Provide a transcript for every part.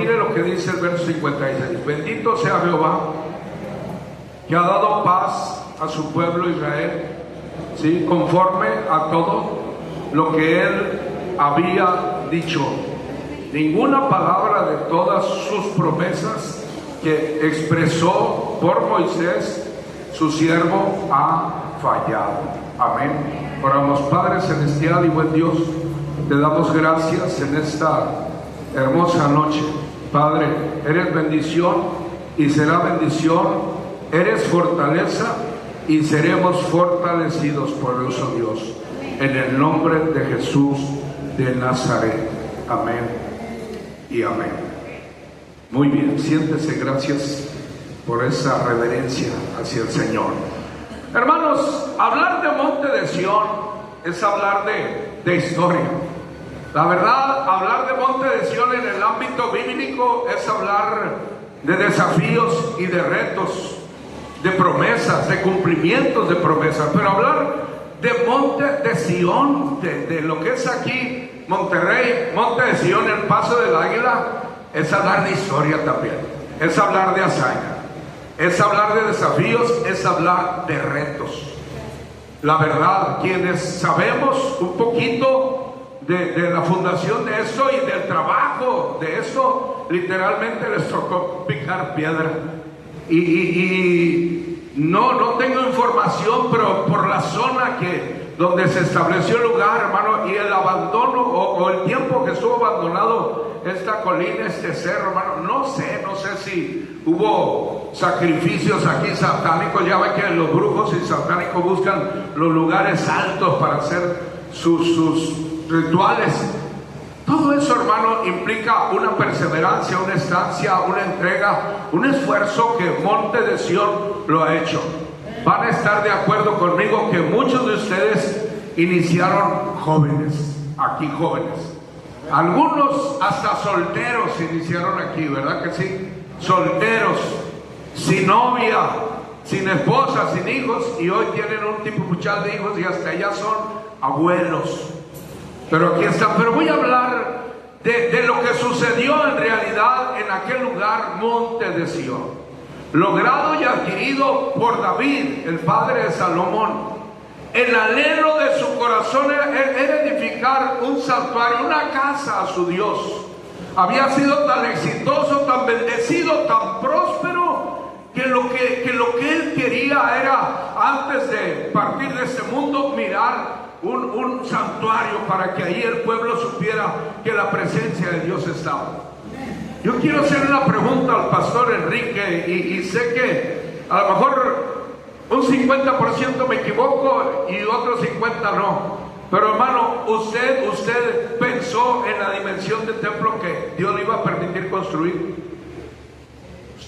mire lo que dice el verso 56. Bendito sea Jehová, que ha dado paz a su pueblo Israel, ¿sí? Conforme a todo lo que él había dicho. Ninguna palabra de todas sus promesas que expresó por Moisés, su siervo, ha fallado. Amén. Oramos. Padre celestial y buen Dios, te damos gracias en esta hermosa noche. Padre, eres bendición y será bendición, eres fortaleza y seremos fortalecidos por eso, Dios, en el nombre de Jesús de Nazaret. Amén y amén. Muy bien, siéntese. Gracias por esa reverencia hacia el Señor. Hermanos, hablar de Monte de Sión es hablar de historia. La verdad, hablar de Monte de Sión en el ámbito bíblico es hablar de desafíos y de retos, de promesas, de cumplimientos de promesas. Pero hablar de Monte de Sión, de lo que es aquí Monterrey, Monte de Sión, el Paso del Águila, es hablar de historia también, es hablar de hazaña, es hablar de desafíos, es hablar de retos. La verdad, quienes sabemos un poquito de la fundación de esto y del trabajo de esto, literalmente les tocó picar piedra. Y no tengo información, pero por la zona donde se estableció el lugar, hermano, y el abandono o el tiempo que estuvo abandonado esta colina, este cerro, hermano, no sé si hubo sacrificios aquí satánicos. Ya ve que los brujos y satánicos buscan los lugares altos para hacer sus rituales. Todo eso, hermano, implica una perseverancia, una estancia, una entrega, un esfuerzo que Monte de Sión lo ha hecho. Van a estar de acuerdo conmigo que muchos de ustedes iniciaron jóvenes, aquí jóvenes. Algunos hasta solteros iniciaron aquí, ¿verdad que sí? Solteros, sin novia, sin esposa, sin hijos, y hoy tienen un tipo muchas de hijos y hasta ya son abuelos. Pero aquí están. Pero voy a hablar de lo que sucedió en realidad en aquel lugar, Monte de Sión, logrado y adquirido por David, el padre de Salomón. El anhelo de su corazón era edificar un santuario, una casa a su Dios. Había sido tan exitoso, tan bendecido, tan próspero, que lo que él quería era, antes de partir de este mundo, mirar un santuario para que ahí el pueblo supiera que la presencia de Dios estaba. Yo quiero hacer una pregunta al pastor Enrique, y sé que a lo mejor un 50% me equivoco y otro 50% no. Pero hermano, usted pensó en la dimensión del templo que Dios le iba a permitir construir.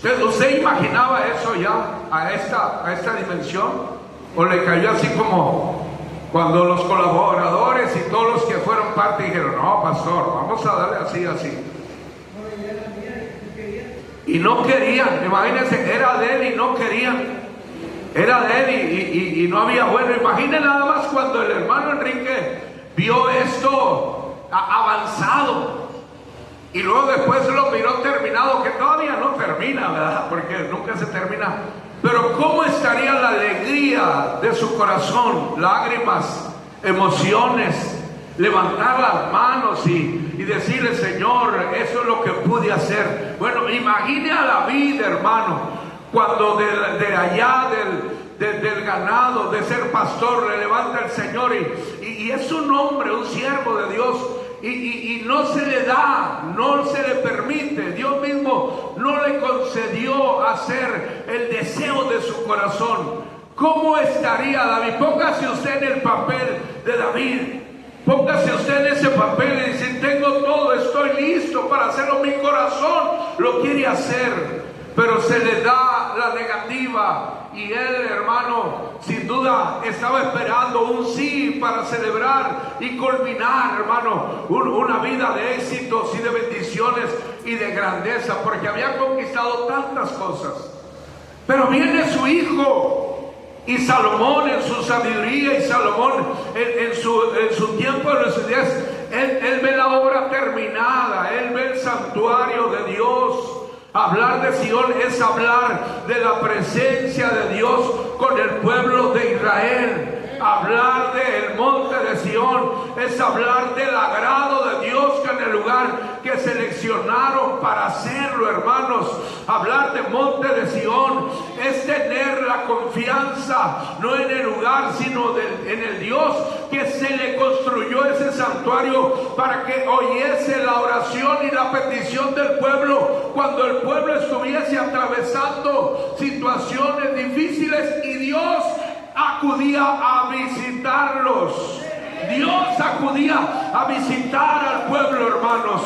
¿Usted imaginaba eso ya, a esta dimensión? ¿O le cayó así como cuando los colaboradores y todos los que fueron parte dijeron: no, pastor, vamos a darle así? Y no querían, imagínense, era de él y no querían. Era de él y no había bueno. Imaginen nada más cuando el hermano Enrique vio esto avanzado y luego después lo miró terminado, que todavía no termina, ¿verdad? Porque nunca se termina. Pero cómo estaría la alegría de su corazón, lágrimas, emociones, levantar las manos y decirle: Señor, eso es lo que pude hacer. Bueno, imagine a David, hermano, cuando de allá del ganado, de ser pastor, le levanta el Señor y es un hombre, un siervo de Dios, y no se le da, no se le permite. Dios mismo no le concedió hacer el deseo de su corazón. ¿Cómo estaría David? Póngase usted en el papel de David. Póngase usted en ese papel y dice: tengo todo, estoy listo para hacerlo, mi corazón lo quiere hacer. Pero se le da la negativa, y él, hermano, sin duda estaba esperando un sí para celebrar y culminar, hermano, una vida de éxitos y de bendiciones y de grandeza, porque había conquistado tantas cosas. Pero viene su hijo, y Salomón en su sabiduría, y Salomón en su tiempo, en sus días, él ve la obra terminada, él ve el santuario de Dios. Hablar de Sión es hablar de la presencia de Dios con el pueblo de Israel. Hablar del monte de Sión es hablar del agrado de Dios en el lugar que seleccionaron para hacerlo, hermanos. Hablar de monte de Sión es tener la confianza no en el lugar, sino en el Dios que se le construyó ese santuario para que oyese la oración y la petición del pueblo cuando el pueblo estuviese atravesando situaciones difíciles, y Dios acudía a visitarlos. Dios acudía a visitar al pueblo, hermanos.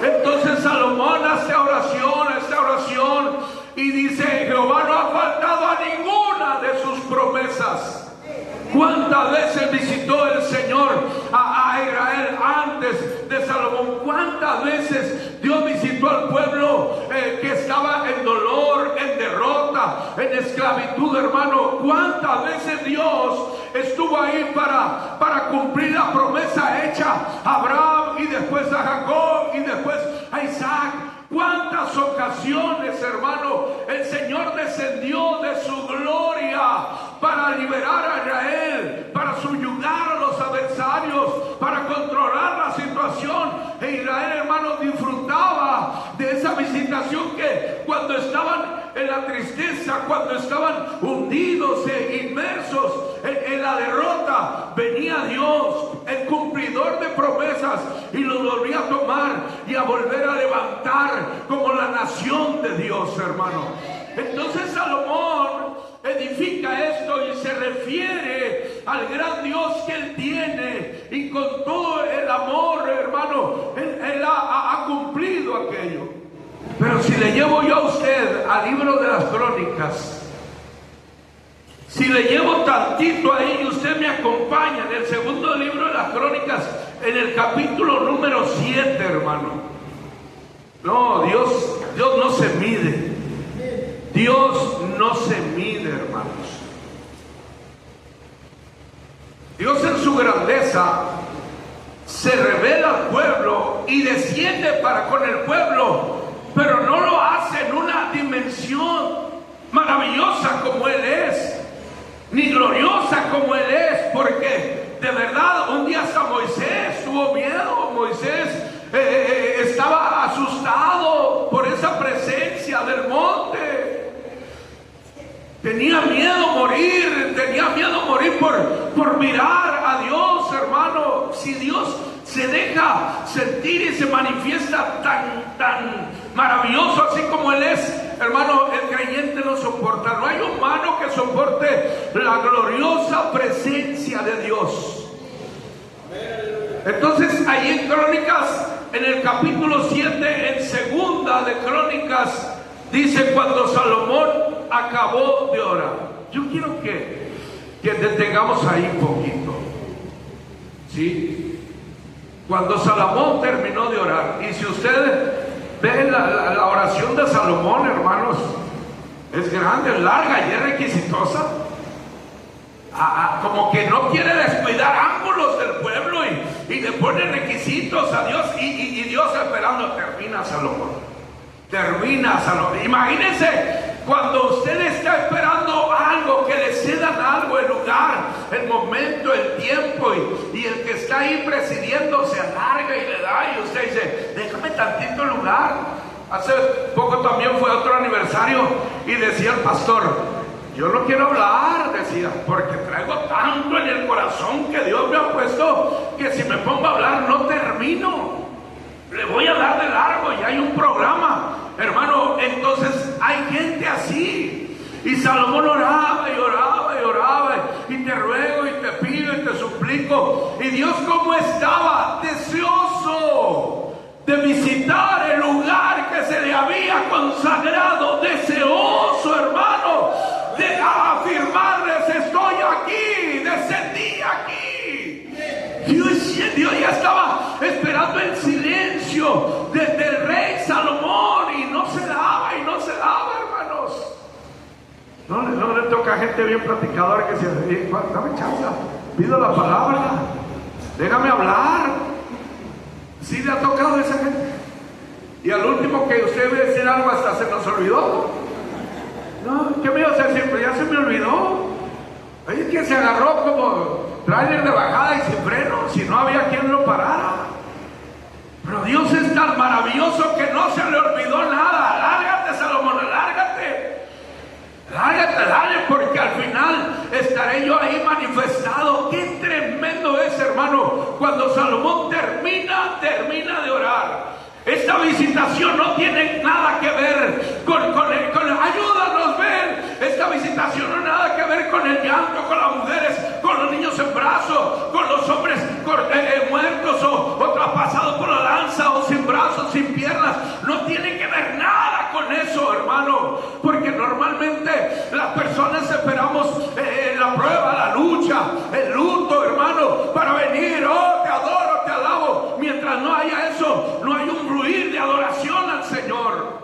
Entonces Salomón hace oración y dice: Jehová no ha faltado a ninguna de sus promesas. ¿Cuántas veces visitó el Señor a Israel antes de Salomón? ¿Cuántas veces Dios visitó al pueblo que estaba en dolor, en derrota, en esclavitud, hermano? ¿Cuántas veces Dios estuvo ahí para cumplir la promesa hecha a Abraham y después a Jacob y después a Isaac? ¿Cuántas ocasiones, hermano, el Señor descendió de su gloria para liberar a Israel, para subyugar a los adversarios, para controlar la situación? E Israel, hermano, disfrutaba de esa visitación, que cuando estaban en la tristeza, cuando estaban hundidos e inmersos en la derrota, venía Dios, el cumplidor de promesas, y los volvía a tomar y a volver a levantar como la nación de Dios, hermano. Entonces Salomón edifica esto y se refiere al gran Dios que él tiene, y con todo el amor, hermano, él ha cumplido aquello. Pero si le llevo yo a usted al libro de las Crónicas, si le llevo tantito ahí y usted me acompaña en el segundo libro de las Crónicas, en el capítulo número 7, hermano. No, Dios no se mide. Dios no se mide, hermanos. Dios en su grandeza se revela al pueblo y desciende para con el pueblo, pero no lo hace en una dimensión maravillosa como Él es, ni gloriosa como Él es, porque de verdad un día hasta Moisés tuvo miedo. Moisés estaba asustado por esa presencia del monte. Tenía miedo morir por mirar a Dios, hermano. Si Dios se deja sentir y se manifiesta tan maravilloso así como Él es, hermano, el creyente no soporta. No hay humano que soporte la gloriosa presencia de Dios. Entonces, ahí en Crónicas, en el capítulo 7, en segunda de Crónicas, dice: cuando Salomón acabó de orar. Yo quiero que detengamos ahí un poquito, ¿sí? Cuando Salomón terminó de orar, y si ustedes ven la oración de Salomón, hermanos, es grande, es larga y es requisitosa. Como que no quiere descuidar ángulos del pueblo y le pone requisitos a Dios, y Dios esperando. Termina Salomón. Imagínense cuando usted está esperando algo, que le cedan algo, el lugar, el momento, el tiempo, y el que está ahí presidiendo se alarga y le da, y usted dice: déjame tantito lugar. Hace poco también fue otro aniversario y decía el pastor: yo no quiero hablar, decía, porque traigo tanto en el corazón que Dios me ha puesto, que si me pongo a hablar no termino. Le voy a dar de largo y hay un programa, hermano. Entonces hay gente así. Y Salomón oraba y oraba y oraba, y te ruego y te pido y te suplico. Y Dios, como estaba deseoso de visitar el lugar que se le había consagrado, deseoso, hermano, de afirmarles: estoy aquí, descendí aquí. Dios ya estaba esperando el silencio del rey Salomón, y no se daba, hermanos. No le toca a gente bien platicadora que se dice: dame chance, pido la palabra, déjame hablar. ¿Sí le ha tocado a esa gente? Y al último que usted iba a decir algo hasta se nos olvidó. No, ¿qué me ibas a decir? Pues ya se me olvidó. Es que se agarró como tráiler de bajada y sin freno, si no había quien lo parara. Pero Dios es tan maravilloso que no se le olvidó nada. Lárgate, Salomón, lárgate. Lárgate, dale, porque al final estaré yo ahí manifestado. Qué tremendo es, hermano, cuando Salomón termina de orar. Esta visitación no tiene nada que ver con ayúdanos, ven. Esta visitación no tiene nada que ver con el llanto, con las mujeres, con los niños en brazos, con los hombres muertos o traspasados por la lanza, o sin brazos, sin piernas. No tiene que ver nada con eso, hermano, porque normalmente las personas esperamos la prueba, la lucha, el luto, hermano, para venir. Oh, te adoro, te alabo. Mientras no haya eso, no hay un fluir de adoración al Señor.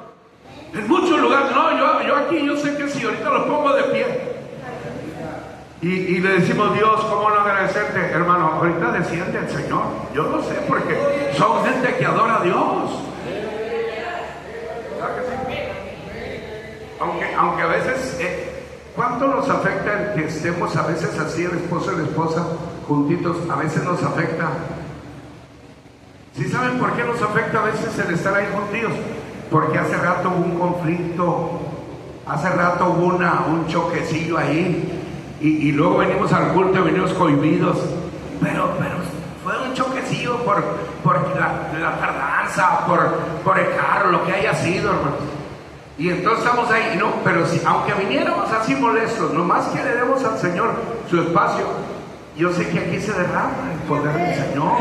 En muchos lugares, no, yo aquí, yo sé que si ahorita los pongo de pie y le decimos, Dios, ¿cómo no agradecerte? Hermano, ahorita desciende el Señor. Yo lo sé, porque son gente que adora a Dios. Aunque a veces, ¿cuánto nos afecta el que estemos a veces así, el esposo y la esposa juntitos? A veces nos afecta. ¿Sí saben por qué nos afecta a veces el estar ahí juntitos? Porque hace rato hubo un conflicto, hace rato hubo un choquecillo ahí, y luego venimos al culto y venimos cohibidos, pero fue un choquecillo por la tardanza, por el carro, lo que haya sido, hermanos. Y entonces estamos ahí, no, pero si, aunque viniéramos así molestos, nomás que le demos al Señor su espacio, yo sé que aquí se derrama el poder del Señor,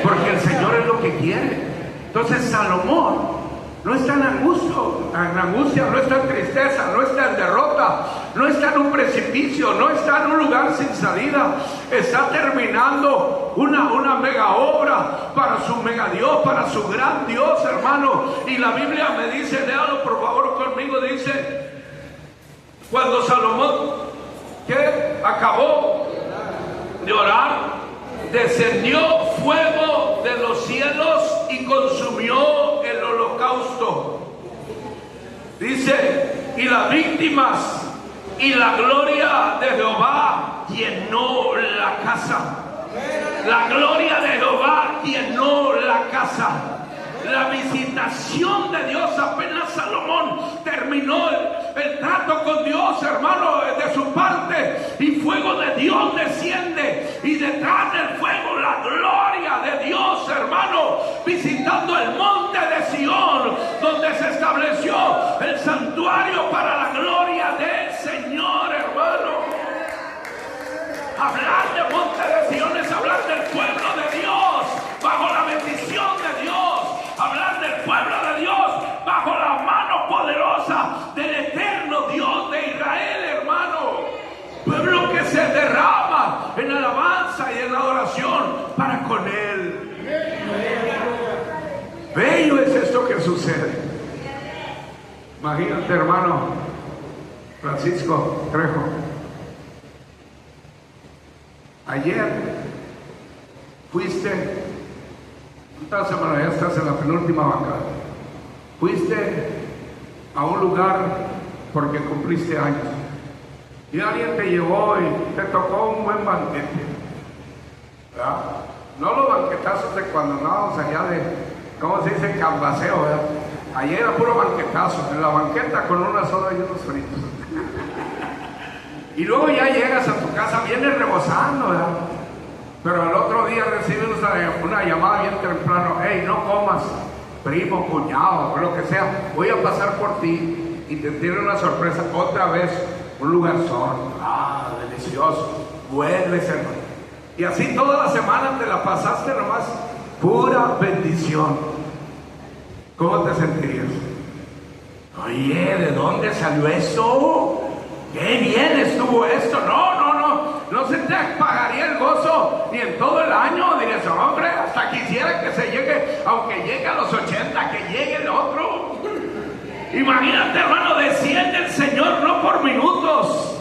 porque el Señor es lo que quiere. Entonces Salomón no está en angustia, no está en tristeza, no está en derrota, no está en un precipicio, no está en un lugar sin salida. Está terminando una mega obra para su mega Dios, para su gran Dios, hermano. Y la Biblia me dice, léalo por favor conmigo, dice, cuando Salomón acabó de orar, descendió fuego de los cielos y consumió el holocausto. Dice, y las víctimas y la gloria de Jehová llenó la casa. La gloria de Jehová llenó la casa. La visitación de Dios, apenas Salomón terminó el trato con Dios, hermano, de su parte, y fuego de Dios desciende, y detrás del fuego la gloria de Dios, hermano, visitando el monte de Sión, donde se estableció el santuario para la gloria del Señor, hermano. Hablar de monte de Sión es hablar del pueblo de Dios, bajo la bendición de Dios. Hablar del pueblo de Dios bajo la mano poderosa del eterno Dios de Israel, hermano. Pueblo que se derrama en alabanza y en adoración para con Él. Bello es esto que sucede. Imagínate, hermano Francisco Trejo. Ayer fuiste, esta semana ya estás en la penúltima vaca, fuiste a un lugar porque cumpliste años y alguien te llevó y te tocó un buen banquete, ¿verdad? No los banquetazos de cuando andábamos allá de, ¿cómo se dice? Cambaseo, ¿verdad? Ayer era puro banquetazo, en la banqueta con una soda y unos fritos. Y luego ya llegas a tu casa, vienes rebosando, ¿verdad? Pero el otro día recibes una llamada bien temprano, hey, no comas, primo, cuñado, o lo que sea, voy a pasar por ti y te tiene una sorpresa, otra vez, un lugar solo, delicioso, vuelves, hermano. Y así toda la semana te la pasaste nomás, pura bendición. ¿Cómo te sentirías? Oye, ¿de dónde salió esto? ¡Qué bien estuvo esto! No se te pagaría el gozo ni en todo el año. Dirías, hombre, hasta quisiera que se llegue, aunque llegue a los 80, que llegue el otro. Imagínate, hermano, desciende el Señor no por minutos.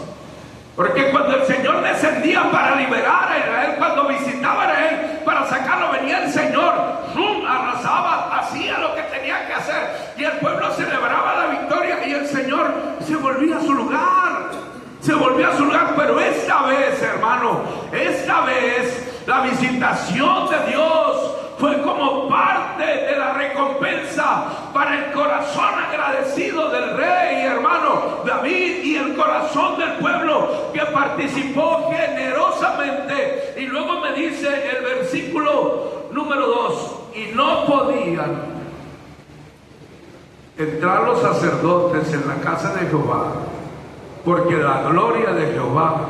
Porque cuando el Señor descendía para liberar a Israel, cuando visitaba a Israel para sacarlo, venía el Señor, arrasando pasaba, hacía lo que tenía que hacer y el pueblo celebraba la victoria y el Señor se volvía a su lugar. Se volvió a su lugar, pero esta vez, hermano, esta vez la visitación de Dios fue como parte de la recompensa para el corazón agradecido del rey, hermano David, y el corazón del pueblo que participó generosamente. Y luego me dice el versículo número 2, y no podían entrar los sacerdotes en la casa de Jehová, porque la gloria de Jehová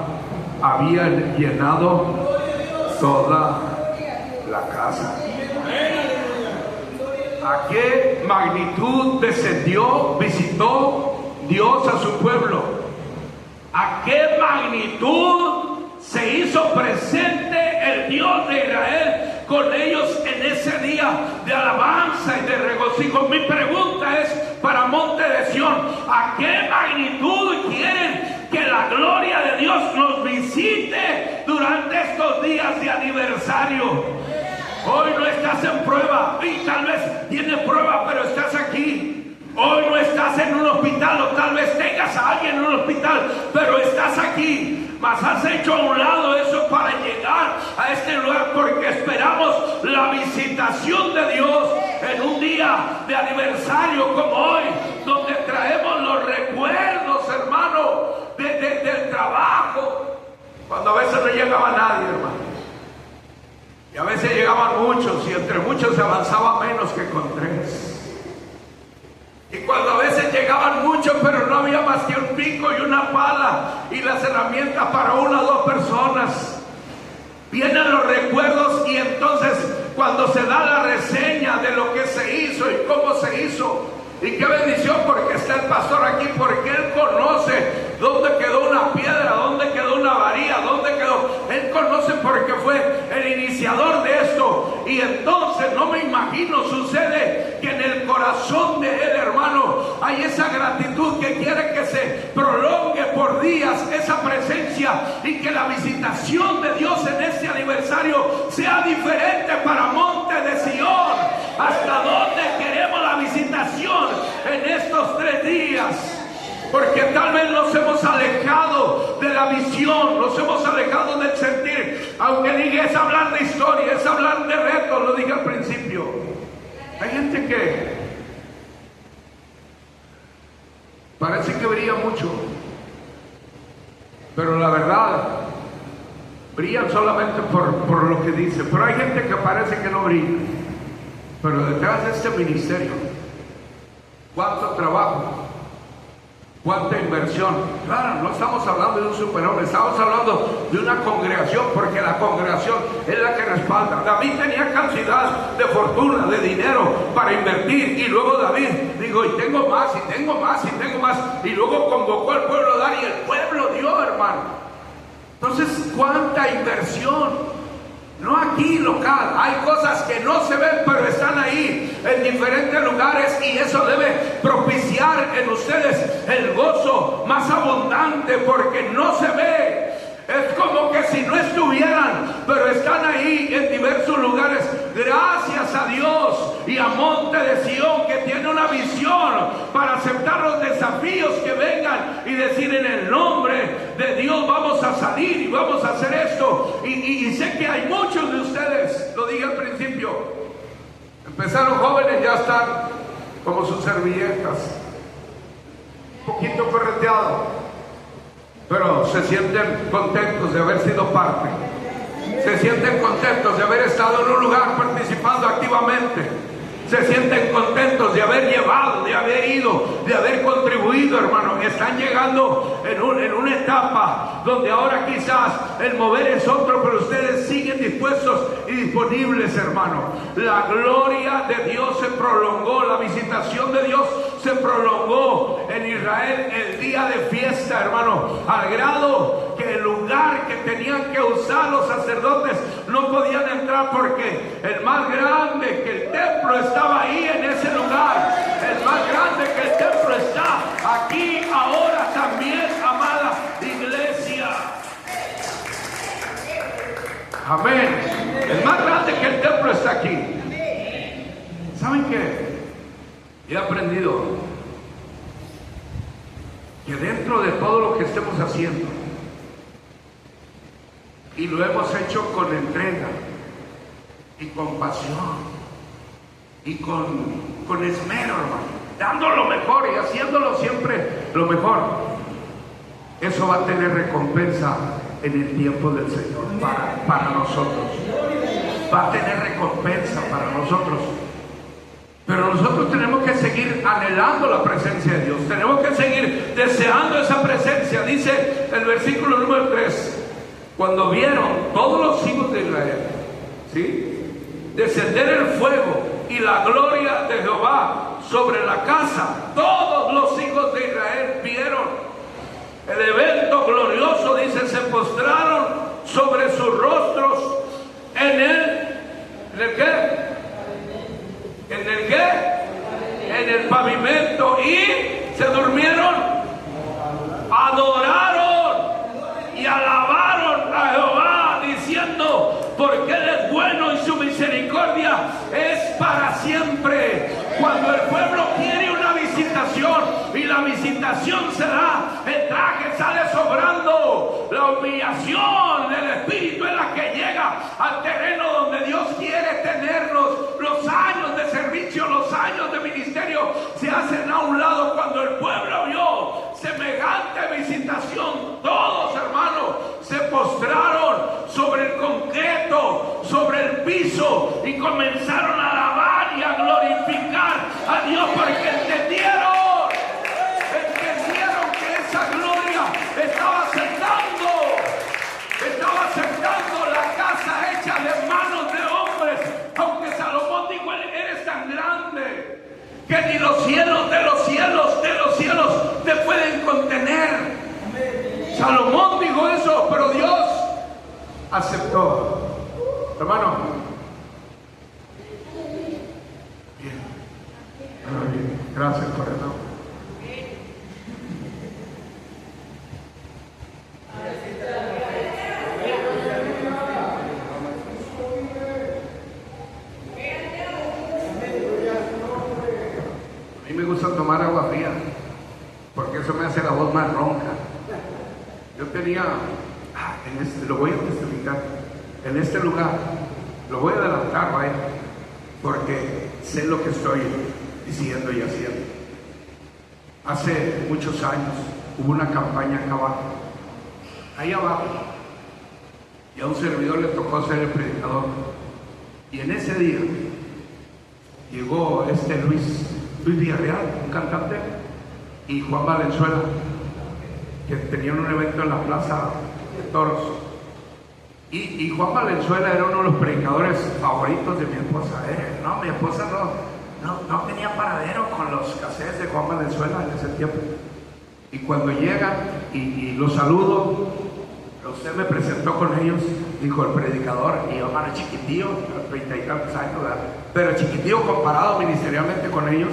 había llenado toda la casa. ¿A qué magnitud descendió, visitó Dios a su pueblo? ¿A qué magnitud se hizo presente el Dios de Israel con ellos en ese día de alabanza y de regocijo? Mi pregunta es para Monte de Sión: ¿a qué magnitud quieren que la gloria de Dios nos visite durante estos días de aniversario? Hoy no estás en prueba, y tal vez tienes prueba, pero estás aquí. Hoy no estás en un hospital, o tal vez tengas a alguien en un hospital, pero estás aquí. Mas has hecho a un lado eso para llegar a este lugar, porque esperamos la visitación de Dios en un día de aniversario como hoy, donde traemos los recuerdos, hermano, del trabajo, cuando a veces no llegaba nadie, hermano. Y a veces llegaban muchos, y entre muchos se avanzaba menos que con tres. Y cuando a veces llegaban muchos, pero no había más que un pico y una pala y las herramientas para una o dos personas, vienen los recuerdos, y entonces cuando se da la reseña de lo que se hizo y cómo se hizo, y qué bendición, porque está el pastor aquí, porque él conoce dónde quedó una piedra, dónde quedó una varilla, dónde quedó. Él conoce porque fue el iniciador de esto. Y entonces no me imagino, sucede que en el corazón de él, hermano, hay esa gratitud que quiere que se prolongue por días esa presencia, y que la visitación de Dios en este aniversario sea diferente para Monte de Sión. ¿Hasta dónde queremos la visitación en estos 3 días? Porque tal vez nos hemos alejado de la visión, nos hemos alejado del sentir. Aunque diga, es hablar de historia, es hablar de retos, lo dije al principio. Hay gente que parece que brilla mucho, pero la verdad, brillan solamente por lo que dice. Pero hay gente que parece que no brilla. Pero detrás de este ministerio, ¿cuánto trabajo? ¿Cuánta inversión? Claro, no estamos hablando de un superhombre, estamos hablando de una congregación, porque la congregación es la que respalda. David tenía cantidad de fortuna, de dinero para invertir, y luego David dijo, y tengo más, y tengo más, y tengo más, y luego convocó al pueblo a dar, y el pueblo dio, hermano. Entonces, ¿cuánta inversión? No aquí local, hay cosas que no se ven, pero están ahí en diferentes lugares, y eso debe propiciar en ustedes el gozo más abundante, porque no se ve. Es como que si no estuvieran, pero están ahí en diversos lugares. Gracias a Dios y a Monte de Sión, que tiene una visión para aceptar los desafíos que vengan y decir, en el nombre de Dios vamos a salir y vamos a hacer esto. Y sé que hay muchos de ustedes, lo dije al principio, empezaron jóvenes, ya están como sus servilletas, un poquito correteados, pero se sienten contentos de haber sido parte. Se sienten contentos de haber estado en un lugar participando activamente. Se sienten contentos de haber llevado, de haber ido, de haber contribuido, hermano. Están llegando en una etapa donde ahora quizás el mover es otro, pero ustedes siguen dispuestos y disponibles, hermano. La gloria de Dios se prolongó, la visitación de Dios se prolongó en Israel el día de fiesta, hermano, al grado que el lugar que tenían que usar los sacerdotes no podían entrar, porque el más grande que el templo estaba ahí en ese lugar. El más grande que el templo está aquí ahora también, amada iglesia. Amén. El más grande que el templo está aquí. ¿Saben qué? He aprendido que dentro de todo lo que estemos haciendo, y lo hemos hecho con entrega y con pasión y con esmero, hermano, dando lo mejor y haciéndolo siempre lo mejor, eso va a tener recompensa en el tiempo del Señor para nosotros. Va a tener recompensa para nosotros. Pero nosotros tenemos que seguir anhelando la presencia de Dios. Tenemos que seguir deseando esa presencia. Dice el versículo número 3: cuando vieron todos los hijos de Israel, ¿sí?, descender el fuego y la gloria de Jehová sobre la casa, todos los hijos de Israel vieron el evento glorioso, dice, se postraron sobre sus rostros ¿en el qué? ¿En el qué? En el pavimento, y se durmieron, adoraron y alabaron a Jehová, diciendo: porque Él es bueno y su misericordia es para siempre. Cuando el pueblo quiere una visitación, y la visitación se da, el traje sale sobrando, la humillación del Espíritu es la que llega al terreno donde Dios quiere tenernos. Los años de servicio, los años de ministerio se hacen a un lado. Cuando el pueblo vio semejante visitación, todos, hermanos, se postraron sobre el concreto, sobre el piso, y comenzaron a alabar y a glorificar a Dios, porque entendieron que esa gloria estaba aceptando la casa hecha de manos de hombres. Aunque Salomón dijo: eres tan grande que ni los cielos de los cielos de los cielos te pueden contener. Salomón dijo eso, pero Dios aceptó. Hermano, bien, gracias por eso. A mí me gusta tomar agua fría, porque eso me hace la voz más ronca. Yo tenía, lo voy a testificar, en este lugar, lo voy a adelantar, ¿vale?, porque sé lo que estoy diciendo y haciendo. Hace muchos años hubo una campaña acá abajo, ahí abajo, y a un servidor le tocó ser el predicador. Y en ese día llegó Luis Villarreal, un cantante, y Juan Valenzuela, que tenían un evento en la Plaza de Toros. Y Juan Valenzuela era uno de los predicadores favoritos de mi esposa. No, mi esposa no tenía paradero con los cassettes de Juan Valenzuela en ese tiempo. Y cuando llega y los saludo, usted me presentó con ellos, dijo el predicador, y yo, hermano, chiquitillo, 30 y tantos años, ¿verdad?, pero chiquitillo comparado ministerialmente con ellos.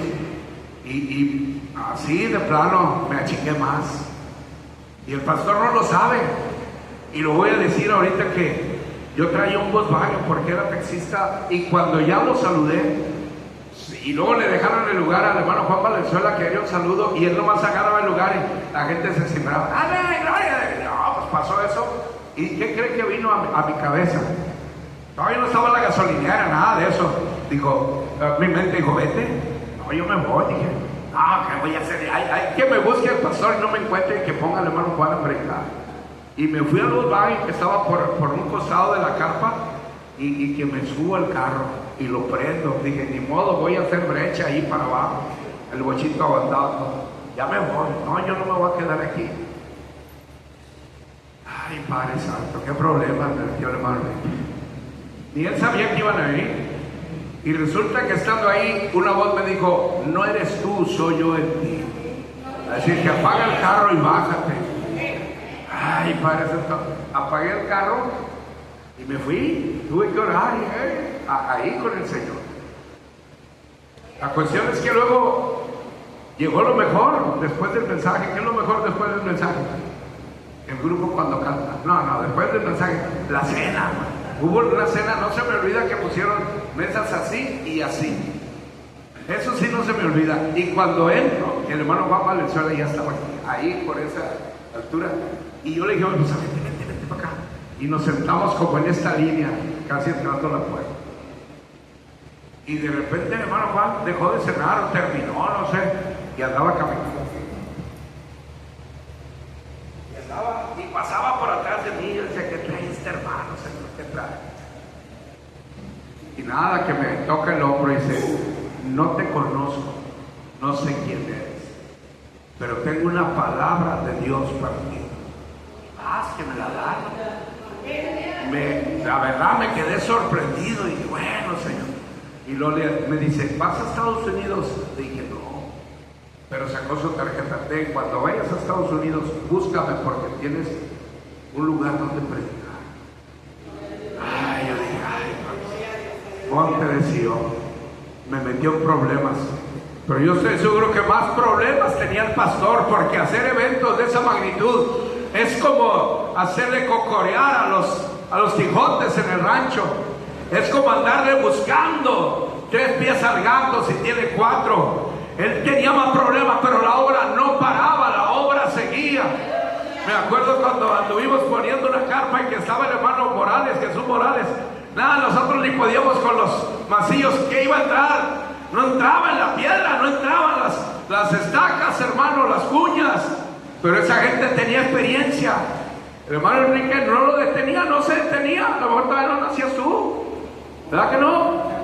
Y así de plano me achiqué más. Y el pastor no lo sabe. Y lo voy a decir ahorita, que yo traía un Volkswagen porque era taxista, y cuando ya lo saludé, y luego le dejaron el lugar al hermano Juan Valenzuela, que quería un saludo, y él nomás agarraba el lugar y la gente se cimbraba. ¡Aleluya! No, pues pasó eso. ¿Y qué cree que vino a mi cabeza? Todavía no estaba la gasolinera, nada de eso. Dijo, mi mente dijo: vete. No, yo me voy. Dije, no, ¿qué voy a hacer? Hay que me busque el pastor y no me encuentre, y que ponga al hermano Juan a predicar. Y me fui a los baños, que estaba por un costado de la carpa, y que me subo al carro y lo prendo. Dije, ni modo, voy a hacer brecha ahí para abajo, el bochito aguantado. Ya me voy. No, yo no me voy a quedar aquí. Ay, Padre Santo, qué problema me metió el hermano. Ni él sabía que iban a ir. Y resulta que estando ahí, una voz me dijo: no eres tú, soy yo en ti. Así que apaga el carro y bájate. Ay, Padre Santo, apagué el carro y me fui. Tuve que orar ahí con el Señor. La cuestión es que luego llegó lo mejor después del mensaje. ¿Qué es lo mejor después del mensaje? El grupo cuando canta. No, después del mensaje, la cena. Hubo una cena, no se me olvida que pusieron mesas así y así. Eso sí no se me olvida. Y cuando entro, el hermano Juan Valenzuela ya estaba ahí por esa altura. Y yo le dije, pues vente para acá. Y nos sentamos como en esta línea, casi entrando a la puerta. Y de repente el hermano Juan dejó de cenar o terminó, no sé, y andaba caminando. Y pasaba por atrás de mí y decía, ¿qué trae este hermano, Señor? ¿Qué trae? Y nada, que me toca el hombro y dice, no te conozco, no sé quién eres, pero tengo una palabra de Dios para ti. Que me la dan. La verdad me quedé sorprendido y dije, bueno, Señor. Y luego me dice, ¿vas a Estados Unidos? Le dije, no. Pero sacó su tarjeta. Cuando vayas a Estados Unidos, búscame porque tienes un lugar donde predicar. Ay, yo dije, ay, Monte de Sion. Me metió en problemas. Pero yo estoy seguro que más problemas tenía el pastor, porque hacer eventos de esa magnitud es como hacerle cocorear a los Quijotes en el rancho. Es como andarle buscando 3 pies al gato si tiene 4. Él tenía más problemas, pero la obra no paraba, la obra seguía. Me acuerdo cuando anduvimos poniendo una carpa y que estaba el hermano Morales, Jesús Morales. Nada, nosotros ni podíamos con los masillos. ¿Qué iba a entrar? No entraba en la piedra, no entraban las estacas, hermano, las cuñas. Pero esa gente tenía experiencia. El hermano Enrique no lo detenía, no se detenía. A lo mejor todavía no nacías tú, ¿verdad que no?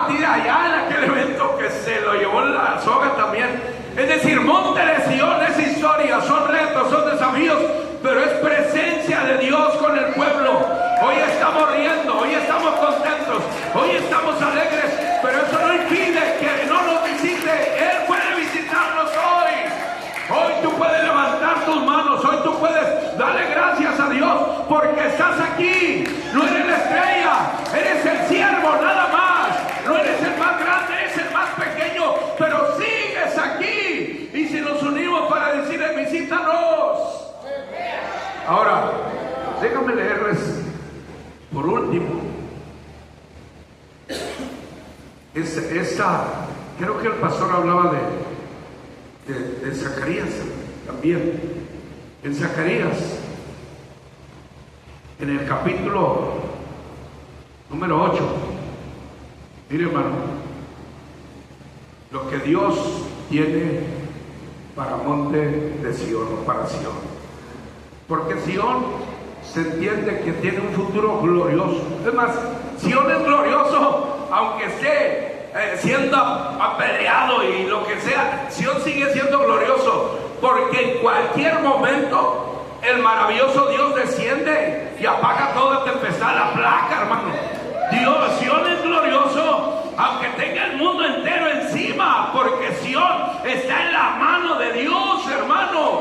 Tira allá en aquel evento que se lo llevó la soga también. Es decir, Monte de Sion es historia, son retos, son desafíos, pero es presencia de Dios con el pueblo. Hoy estamos riendo, hoy estamos contentos, hoy estamos alegres, pero eso no impide que no nos visite. Él puede visitarnos hoy. Hoy tú puedes levantar tus manos, hoy tú puedes darle gracias a Dios porque estás aquí. No eres la estrella, eres el siervo nada más. No eres el más grande, eres el más pequeño, pero sigues aquí. Y si nos unimos para decirle, visítanos. Ahora, déjame leerles por último creo que el pastor hablaba de Zacarías también. En Zacarías, en el capítulo número 8, mire, hermano, lo que Dios tiene para Monte de Sion o para Sion. Porque Sion se entiende que tiene un futuro glorioso. Es más, Sion es glorioso, aunque esté siendo apedreado y lo que sea. Sion sigue siendo glorioso, porque en cualquier momento el maravilloso Dios desciende y apaga toda tempestad, la placa, hermano. Sion es glorioso, aunque tenga el mundo entero encima, porque Sion está en la mano de Dios, hermano.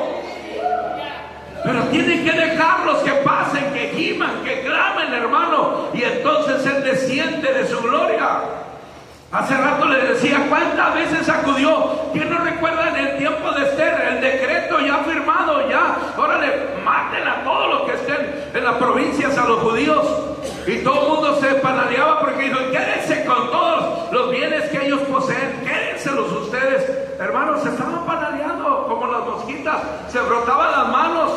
Pero tienen que dejarlos que pasen, que giman, que clamen, hermano, y entonces Él desciende de su gloria. Hace rato le decía, ¿cuántas veces acudió? ¿Quién no recuerda en el tiempo de Esther? El decreto ya firmado, ya. Órale, maten a todos los que estén en las provincias, a los judíos. Y todo el mundo se panaleaba porque dijo, quédense con todos los bienes que ellos poseen, quédenselos ustedes. Hermanos, se estaban panaleando como las mosquitas, se frotaban las manos.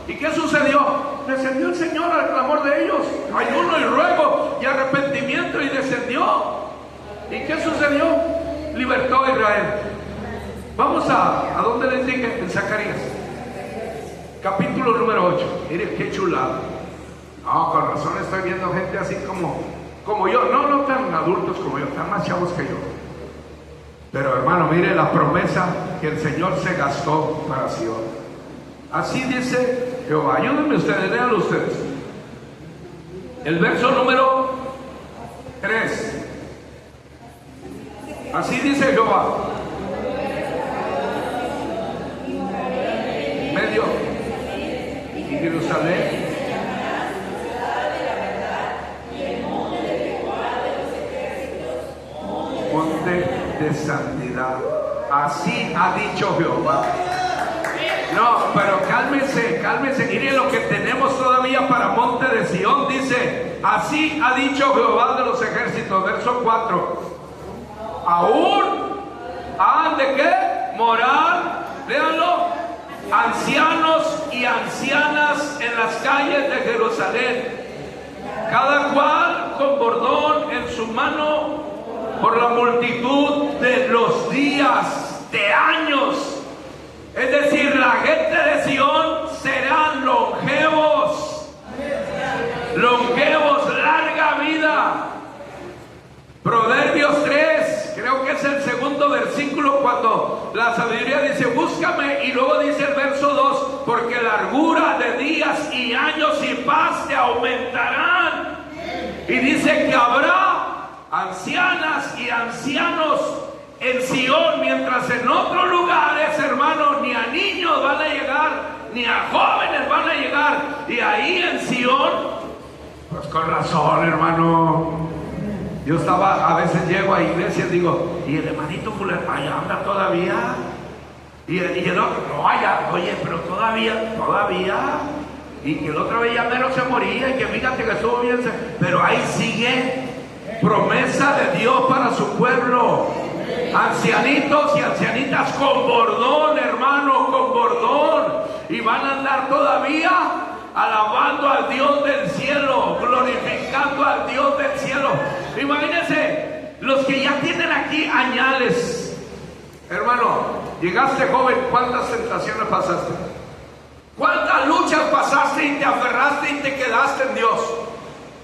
¿Y qué sucedió? Descendió el Señor al clamor de ellos. Ayuno y ruego y arrepentimiento, y descendió. ¿Y qué sucedió? Libertó a Israel. Vamos a donde les dije, en Zacarías, capítulo número 8. Miren qué chulada. No, con razón estoy viendo gente así como yo. No tan adultos como yo, tan más chavos que yo. Pero hermano, mire la promesa que el Señor se gastó para Sion. Así dice Jehová. Ayúdenme ustedes, léanlo ustedes. El verso número 3. Así dice Jehová. Medio. Y Jerusalén. Monte de santidad. Así ha dicho Jehová. No, pero cálmese. Miren lo que tenemos todavía para Monte de Sion. Dice, así ha dicho Jehová de los ejércitos. Verso 4. aún han de qué morar, léanlo, ancianos y ancianas en las calles de Jerusalén, cada cual con bordón en su mano, por la multitud de los días, de años. Es decir, la gente de Sion serán longevos, larga vida. Proverbios 3, creo que es el segundo versículo, cuando la sabiduría dice búscame, y luego dice el verso 2, porque largura de días y años y paz te aumentarán. Y dice que habrá ancianas y ancianos en Sion, mientras en otros lugares, hermanos, ni a niños van a llegar, ni a jóvenes van a llegar. Y ahí en Sion, pues con razón, hermano. Yo a veces llego a iglesias y digo, ¿y el hermanito fulano allá anda todavía? Y el otro, no, allá, oye, pero todavía. Y que el otro vez ya menos se moría, y que fíjate que estuvo bien, pero ahí sigue. Promesa de Dios para su pueblo. Ancianitos y ancianitas con bordón, hermano, con bordón. Y van a andar todavía alabando al Dios del cielo, glorificando al Dios del cielo. Imagínense, los que ya tienen aquí añales. Hermano, llegaste joven, ¿cuántas tentaciones pasaste? ¿Cuántas luchas pasaste y te aferraste y te quedaste en Dios?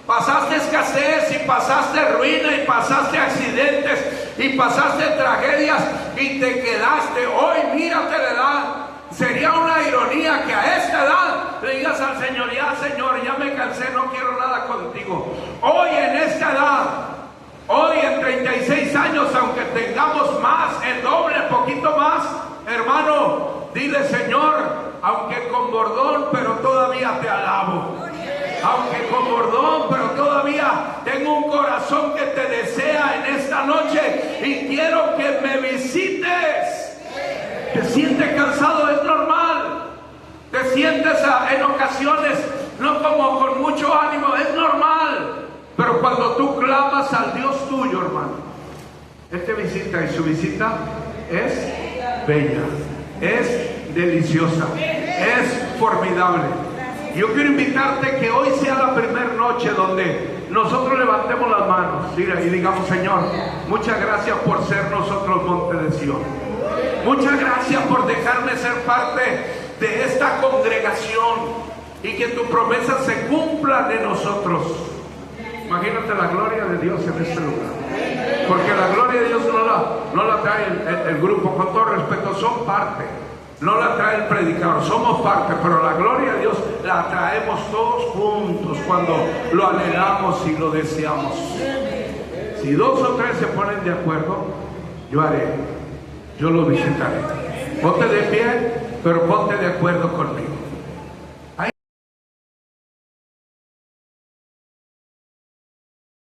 Pasaste escasez y pasaste ruina y pasaste accidentes y pasaste tragedias y te quedaste. Hoy mírate la edad. Sería una ironía que a esta edad le digas al Señor, ya Señor, ya me cansé, no quiero nada contigo. Hoy en esta edad, hoy en 36 años, aunque tengamos más, el doble, poquito más, hermano, dile Señor, aunque con bordón, pero todavía te alabo. Aunque con bordón, pero todavía tengo un corazón que te desea en esta noche y quiero que me visites. Te sientes cansado, es normal. Te sientes en ocasiones no como con mucho ánimo, es normal. Pero cuando tú clamas al Dios tuyo, hermano, Él te visita, y su visita es bella, es deliciosa, es formidable. Yo quiero invitarte que hoy sea la primera noche donde nosotros levantemos las manos, mira, y digamos, Señor, muchas gracias por ser nosotros Monte de Sion. Muchas gracias por dejarme ser parte de esta congregación y que tu promesa se cumpla de nosotros. Imagínate la gloria de Dios en este lugar, porque la gloria de Dios no la trae el grupo, con todo respeto, son parte. No la trae el predicador, somos parte, pero la gloria de Dios la traemos todos juntos cuando lo anhelamos y lo deseamos. Si 2 o 3 se ponen de acuerdo, yo haré, yo lo visitaré. Ponte de pie, pero ponte de acuerdo conmigo.